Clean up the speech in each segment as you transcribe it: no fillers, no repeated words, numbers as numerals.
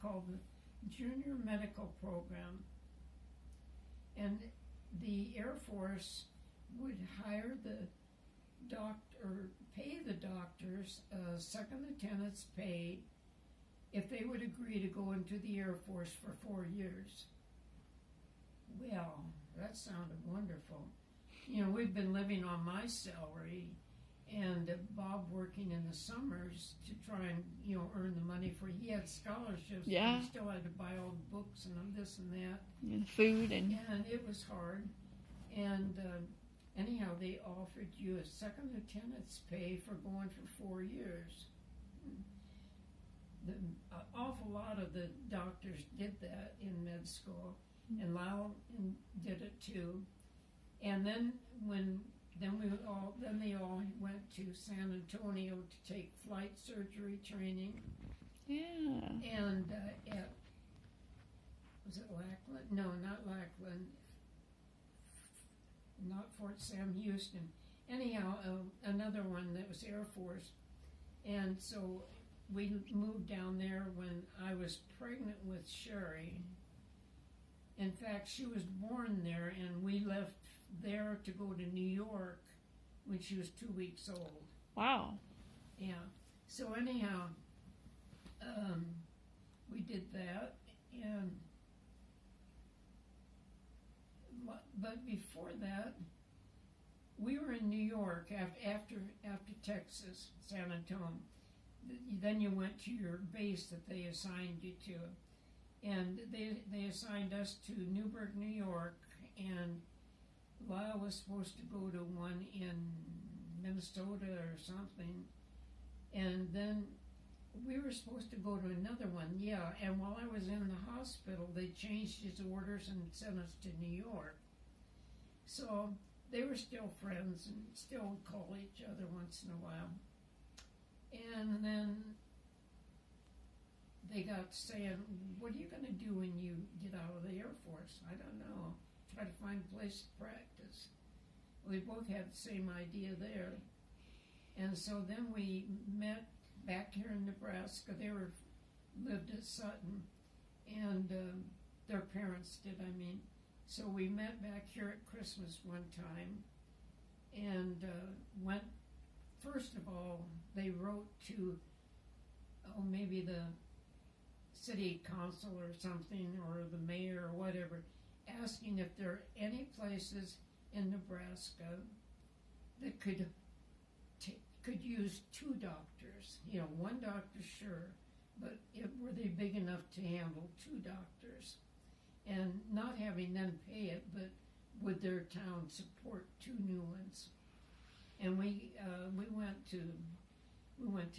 called the Junior Medical Program. And the Air Force would hire the doctor, pay the doctors second lieutenant's pay if they would agree to go into the Air Force for 4 years. Well, that sounded wonderful. You know, we've been living on my salary, and Bob working in the summers to try and, you know, earn the money for, he had scholarships, Yeah. but he still had to buy all the books and this and that. And food and It was hard. And anyhow, they offered you a second lieutenant's pay for going for 4 years. An awful lot of the doctors did that in med school, and Lyle did it too. And then they all went to San Antonio to take flight surgery training. yeah. And at, was it Lackland? No, not Lackland. Not Fort Sam Houston. Anyhow, another one that was Air Force. And so we moved down there when I was pregnant with Sherry. In fact, she was born there, and we left there to go to New York when she was 2 weeks old. Wow. Yeah. So anyhow, we did that, and but before that, we were in New York after Texas, San Antonio. Then you went to your base that they assigned you to, and they assigned us to Newburgh, New York, and Lyle was supposed to go to one in Minnesota or something, and then we were supposed to go to another one, yeah, and while I was in the hospital, they changed his orders and sent us to New York. So they were still friends and still call each other once in a while. And then they got saying, what are you going to do when you get out of the Air Force? I don't know. Try to find a place to practice. We both had the same idea there. And so then we met back here in Nebraska. They lived at Sutton, and their parents did, I mean. So we met back here at Christmas one time, and went, first of all, they wrote to, maybe the city council or something, or the mayor or whatever, asking if there are any places in Nebraska that could use 2 doctors. You know, 1 doctor, sure, but were they big enough to handle 2 doctors? And not having them pay it, but would their town support 2 new ones? And we went to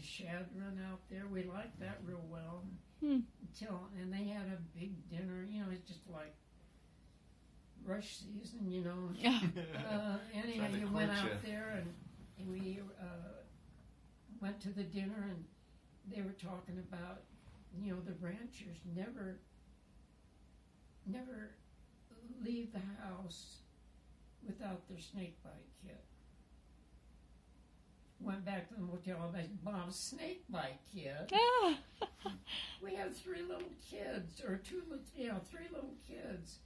Shadron out there. We liked that real well and they had a big dinner. You know, it's just like rush season. You know. Yeah. Anyhow, you went out there and we went to the dinner, and they were talking about, you know, the ranchers never leave the house without their snake bite kit. Went back to the motel, and I said, Mom, snake bite kit? Ah. We have 3 little kids, or 3 little kids.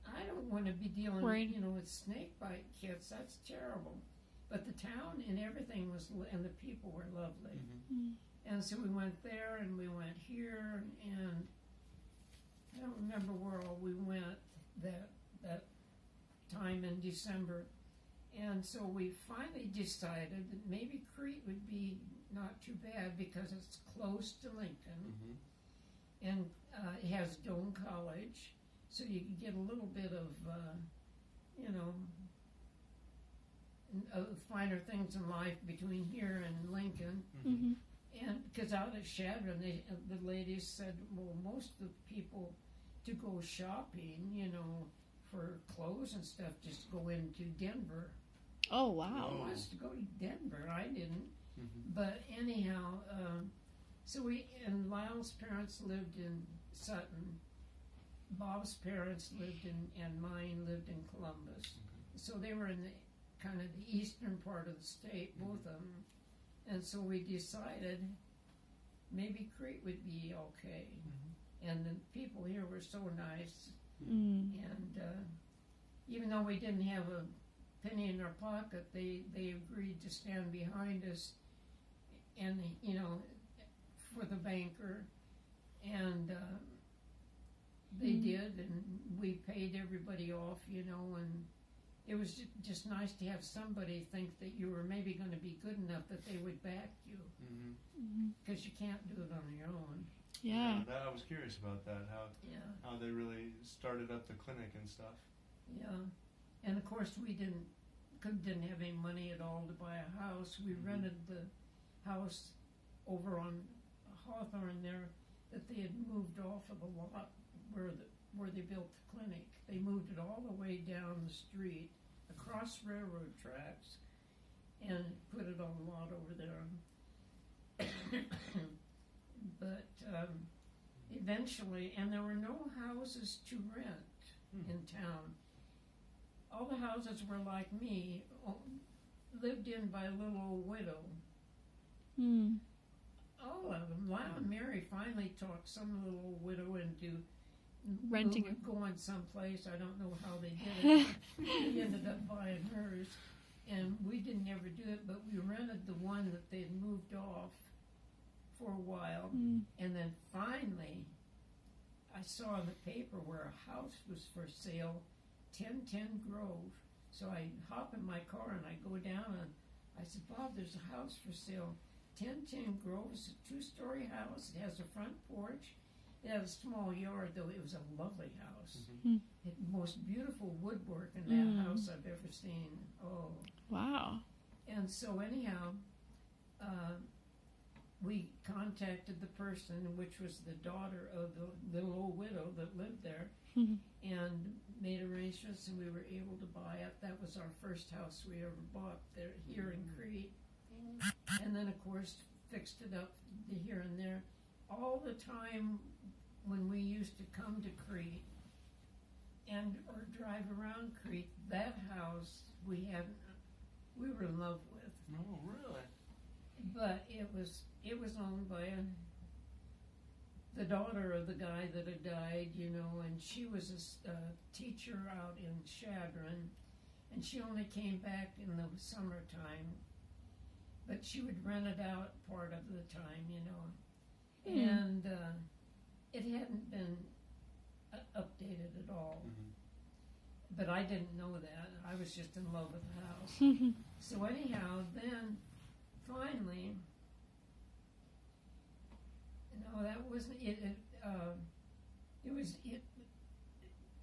I don't want to be dealing, Right. you know, with snake bite kits. That's terrible. But the town and everything and the people were lovely. Mm-hmm. And so we went there, and we went here, and I don't remember where all we went that time in December. And so we finally decided that maybe Crete would be not too bad because it's close to Lincoln, and it has Doane College, so you can get a little bit of, finer things in life between here and Lincoln. Mm-hmm. And because out at Shadron, the ladies said, well, most of the people to go shopping, you know, for clothes and stuff, just go into Denver. Oh, wow. Who wants to go to Denver? I didn't. But anyhow, so and Lyle's parents lived in Sutton. Bob's parents lived and mine lived in Columbus. So they were in the kind of the eastern part of the state, both of them. And so we decided maybe Crete would be okay. and the people here were so nice. Mm. And even though we didn't have a penny in our pocket, they agreed to stand behind us, and you know, for the banker, and they did, and we paid everybody off, you know, and it was just nice to have somebody think that you were maybe going to be good enough that they would back you, because you can't do it on your own. Yeah. That, I was curious about that, how they really started up the clinic and stuff. Yeah, and of course we didn't have any money at all to buy a house. We rented the house over on Hawthorne there that they had moved off of the lot where they built the clinic. They moved it all the way down the street, across railroad tracks, and put it on a lot over there. But eventually, and there were no houses to rent in town. All the houses were like me, lived in by a little old widow. Mm. All of them. Lyle and Mary finally talked some little old widow into Renting it. going someplace. I don't know how they did it. They ended up buying hers, and we didn't ever do it, but we rented the one that they'd moved off for a while, and then finally I saw in the paper where a house was for sale, 1010 Grove. So I hop in my car and I go down, and I said, Bob, there's a house for sale. 1010 Grove is a 2-story house. It has a front porch. It has a small yard, though. It was a lovely house. It, most beautiful woodwork in that house I've ever seen. Oh. Wow. And so anyhow, we contacted the person, which was the daughter of the little old widow that lived there, and made arrangements, and we were able to buy it. That was our first house we ever bought there, here in Crete. And then, of course, fixed it up here and there. All the time when we used to come to Crete or drive around Crete, that house we were in love with. Oh, really? But it was owned by the daughter of the guy that had died, you know, and she was a teacher out in Chadron, and she only came back in the summertime, but she would rent it out part of the time, you know, and it hadn't been updated at all. But I didn't know that. I was just in love with the house. So anyhow, then finally, no, that wasn't it.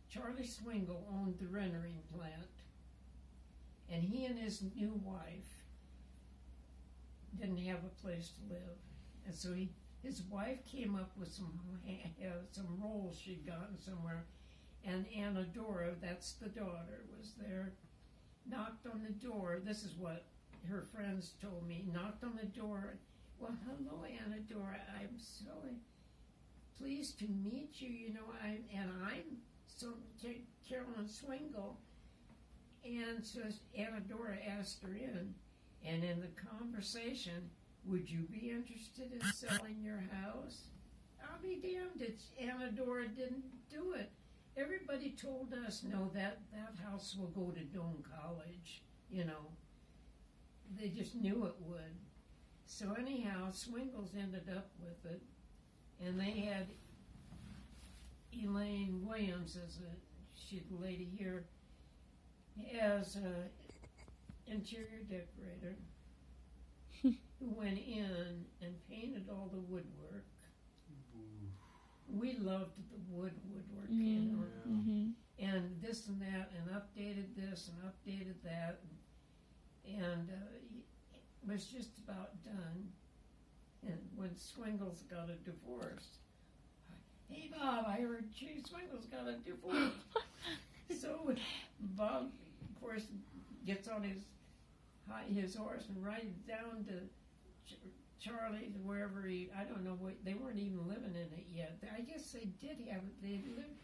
Charlie Swingle owned the rendering plant, and he and his new wife didn't have a place to live, and so his wife came up with some rolls she'd gotten somewhere, and Anna Dora, that's the daughter, was there, knocked on the door. This is what her friends told me. Knocked on the door. Well, hello, Anna Dora. I'm so pleased to meet you. You know, I'm Carolyn Swingle. And so Anna Dora asked her in, and in the conversation, would you be interested in selling your house? I'll be damned. Anna Dora didn't do it. Everybody told us, no, that house will go to Doane College, you know. They just knew it would. So anyhow, Swingles ended up with it, and they had Elaine Williams, she's the lady here, as an interior decorator who went in and painted all the woodwork. We loved the woodwork, you know, and this and that, and updated this and updated that, and it was just about done. And when Swingles got a divorce, hey Bob, I heard Swingles got a divorce. So Bob, of course, gets on his horse and rides down to Charlie's, wherever I don't know what, they weren't even living in it yet. I guess they did have it, they lived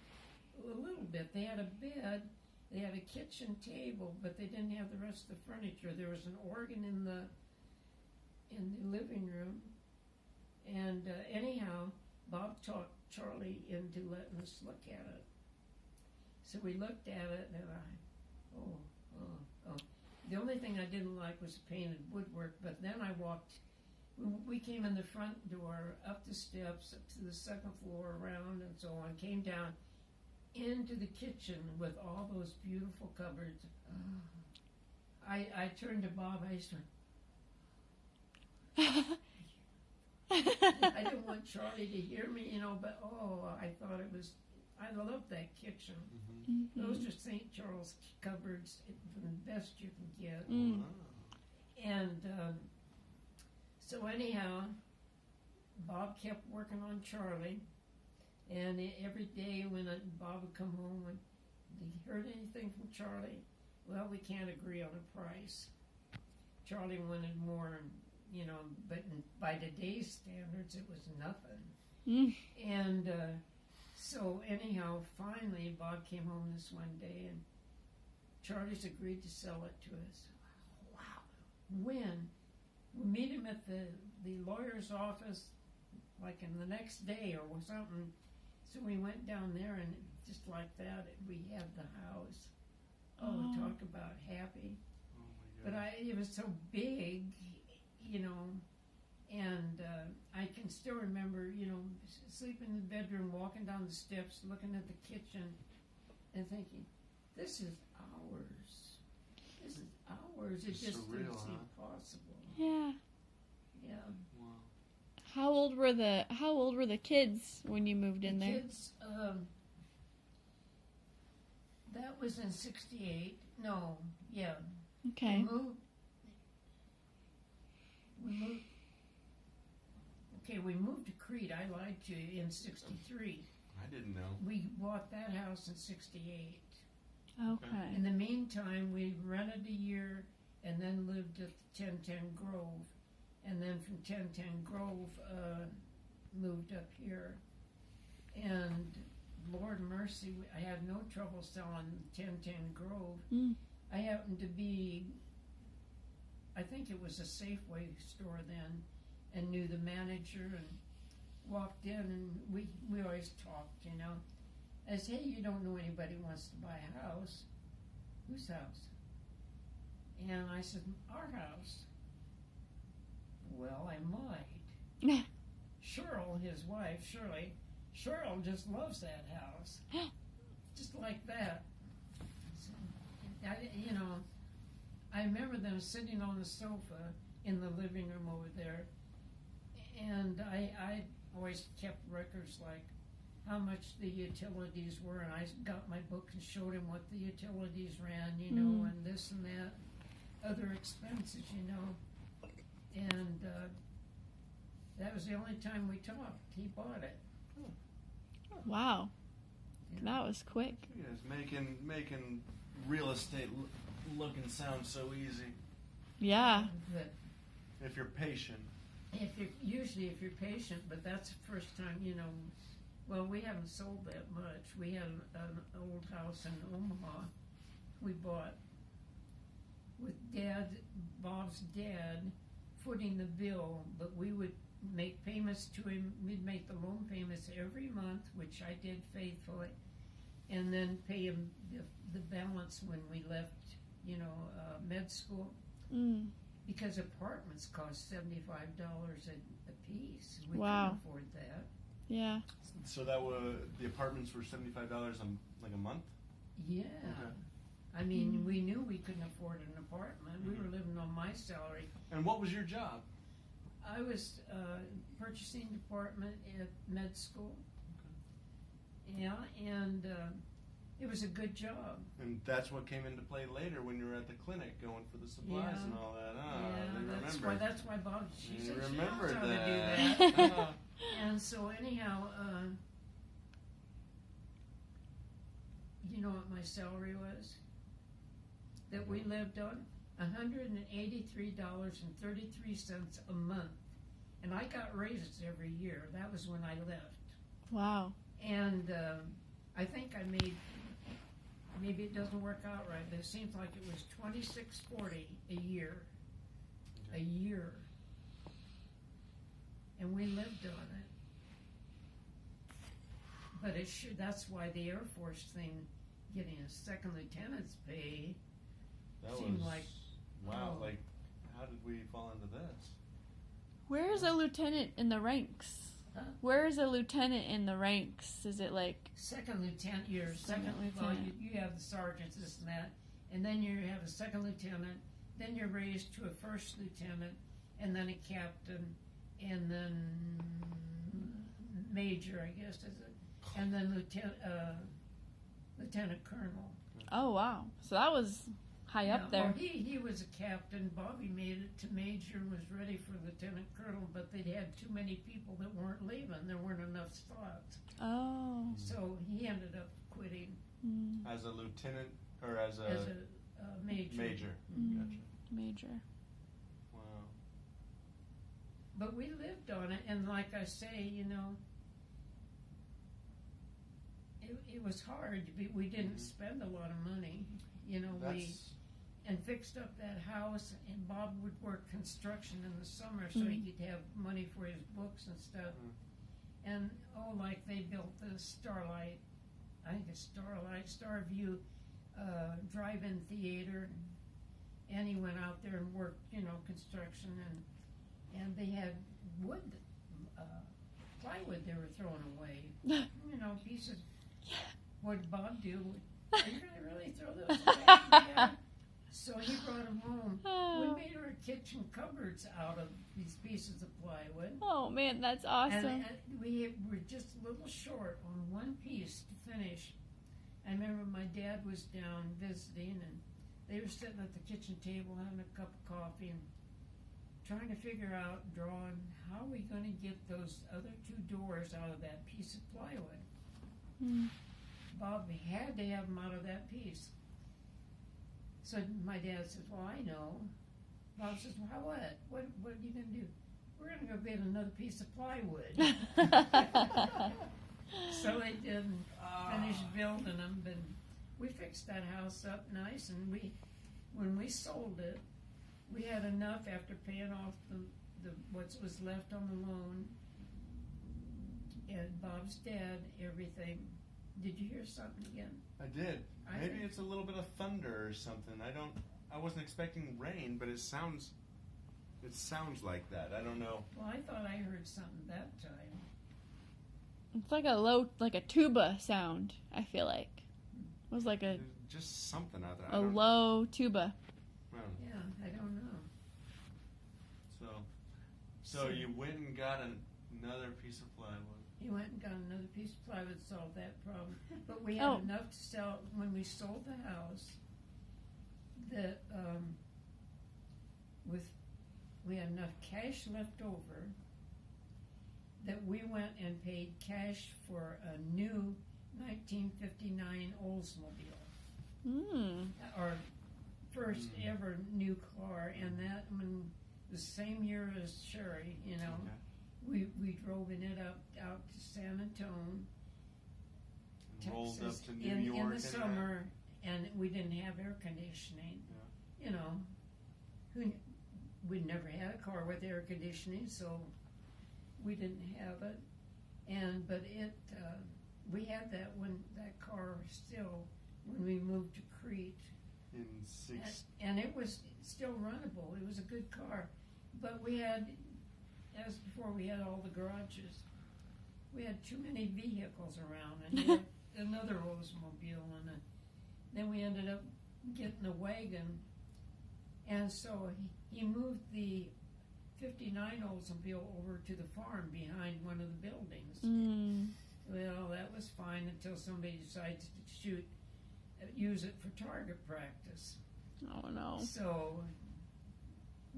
a little bit. They had a bed, they had a kitchen table, but they didn't have the rest of the furniture. There was an organ in the living room, and anyhow, Bob talked Charlie into letting us look at it. So we looked at it, and the only thing I didn't like was the painted woodwork, but then I walked, we came in the front door, up the steps, up to the second floor, around and so on, came down into the kitchen with all those beautiful cupboards. I turned to Bob, I just went, I didn't want Charlie to hear me, you know, but I thought it was, I loved that kitchen. Mm-hmm. Those are St. Charles cupboards, the best you can get. Mm. And so anyhow, Bob kept working on Charlie, and every day when Bob would come home, and he heard anything from Charlie, well, we can't agree on a price. Charlie wanted more, you know, but by today's standards, it was nothing. Mm. And so anyhow, finally, Bob came home this one day, and Charlie's agreed to sell it to us. Wow. When? We meet him at the lawyer's office, like in the next day or something. So we went down there, and just like that, we had the house. Oh. Talk about happy. Oh my But God. it was so big, you know, and I can still remember, you know, sleeping in the bedroom, walking down the steps, looking at the kitchen, and thinking, this is ours. This is ours. It It's just didn't surreal, seem huh? possible. Yeah. Yeah. Wow. How old were the kids when you moved in The there? kids, that was in 68. No, yeah. Okay. We moved to Crete. I lied to you, in 63. I didn't know. We bought that house in 68. Okay. In the meantime, we rented a year and then lived at the 1010 Grove. And then from 1010 Grove, moved up here. And Lord mercy, I had no trouble selling 1010 Grove. Mm. I happened to be, I think it was a Safeway store then, and knew the manager, and walked in, and we always talked, you know. I said, hey, you don't know anybody who wants to buy a house. Whose house? And I said, our house. Well, I might. Cheryl, his wife, Cheryl just loves that house. Just like that. So, I remember them sitting on the sofa in the living room over there, and I always kept records like how much the utilities were, and I got my book and showed him what the utilities ran, you know, and this and that, other expenses, you know, and that was the only time we talked. He bought it. Wow. Yeah. That was quick. You guys making real estate look and sound so easy Yeah. But if you're patient. if you're patient, but that's the first time, you know. Well, we haven't sold that much. We had an old house in Omaha we bought with Bob's dad footing the bill, but we would make payments to him. We'd make the loan payments every month, which I did faithfully, and then pay him the balance when we left, you know, med school. Mm. Because apartments cost $75 a piece. We Wow. couldn't afford that. Yeah. So the apartments were $75 like a month. Yeah. Okay. I mean, we knew we couldn't afford an apartment. We were living on my salary. And what was your job? I was purchasing department at med school. Yeah, and it was a good job. And that's what came into play later when you were at the clinic going for the supplies Yeah. and all that. Yeah, that's why Bob. She You said she knows remembered how to that. do that. And so anyhow, you know what my salary was? That we lived on $183.33 a month, and I got raises every year. That was when I left, Wow. and I think I made. Maybe it doesn't work out right, but it seems like it was $26.40 a year. A year. And we lived on it. but it should, that's why the Air Force thing, getting a second lieutenant's pay, That seemed was like, wow. oh. Like, how did we fall into this? Where is a lieutenant in the ranks? Huh? Where is a lieutenant in the ranks? Is it like second lieutenant, you're Second well, lieutenant. you have the sergeants, this and that, and then you have a second lieutenant, then you're raised to a first lieutenant, and then a captain, and then major, I guess, is it? And then lieutenant colonel. oh wow. So that was high up there. Well, he was a captain. Bobby made it to major and was ready for lieutenant colonel, but they'd had too many people that weren't leaving. There weren't enough spots. Oh. So he ended up quitting Mm. As a lieutenant or as a, major. major? Mm. Gotcha. Major. Wow. But we lived on it, and like I say, it was hard. We didn't spend a lot of money. That's And fixed up that house, and Bob would work construction in the summer so he could have money for his books and stuff. And like they built the Starlight, I think it's Starview drive-in theater, and he went out there and worked, construction, and they had wood, plywood they were throwing away, pieces. What did Bob do? Are you gonna really throw those away? Yeah. So he brought them home. We made our kitchen cupboards out of these pieces of plywood. Oh man, that's awesome. And we were just a little short on one piece to finish. I remember my dad was down visiting, and they were sitting at the kitchen table having a cup of coffee and trying to figure out, drawing, how are we going to get those other two doors out of that piece of plywood? Mm. Bob had to have them out of that piece. So my dad says, well, I know. Bob says, well, what? What are you going to do? We're going to go get another piece of plywood. So they did, and finished building them, but we fixed that house up nice, and when we sold it, we had enough after paying off the what was left on the loan, and Bob's dad, everything. Did you hear something again? I did. I Maybe think- it's a little bit of thunder or something. I wasn't expecting rain, but it sounds like that. I don't know. Well, I thought I heard something that time. It's like a tuba sound, I feel like. It was like a Just something out there. I don't- low tuba. I don't know. Yeah, I don't know. So you went and got another piece of plywood. He went and got another piece of plywood to solve that problem. But we had Oh. enough to sell when we sold the house. That we had enough cash left over that we went and paid cash for a new 1959 Oldsmobile, Mm. our first ever new car, and that when the same year as Sherry, Okay. we drove in it out to San Antonio, And rolled up Texas, to New in York the summer, and we didn't have air conditioning. We'd never had a car with air conditioning, so we didn't have it. But we had that car still when we moved to Crete, In six. and it was still runnable. It was a good car, but we had, as before, we had all the garages. We had too many vehicles around, and we had another Oldsmobile, and then we ended up getting a wagon, and so he moved the 59 Oldsmobile over to the farm behind one of the buildings. Mm. Well, that was fine until somebody decided to use it for target practice. Oh no. So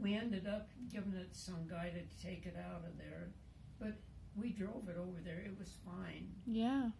we ended up giving it to some guy to take it out of there, but we drove it over there. It was fine. Yeah.